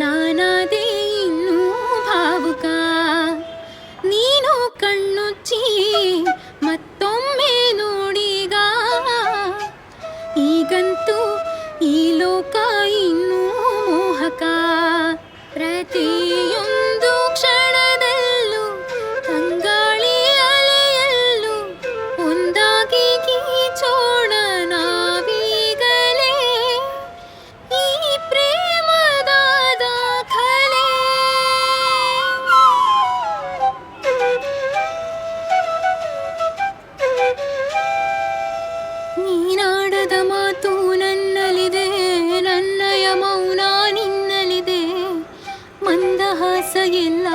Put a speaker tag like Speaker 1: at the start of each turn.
Speaker 1: ನಾನಾದೆ ಇನ್ನೂ ಭಾವುಕ, ನೀನು ಕಣ್ಣುಚ್ಚಿ ಮತ್ತೊಮ್ಮೆ ನೋಡಿಗ. ಈಗಂತೂ ಈ ಲೋಕ ಇನ್ನೂ ಮೋಹಕ, ಪ್ರತಿಯೊಂದು ಕ್ಷಣದಲ್ಲೂ ತಂಗಾಳಿ ಅಲೆಯಲ್ಲೂ ಒಂದಾಗಿ ಗೀಚೋಣ ನಾವೀಗಲೇ ಈ ಪ್ರೇಮದ ದಾಖಲೆ. ನೀನಾಡದ ಮಾತು ನನ್ನಲ್ಲಿದೆ, ನನ್ನಯ ಮೌನ ನಿನ್ನಲ್ಲಿದೆ, ಮಂದಹಾಸ ಎಲ್ಲ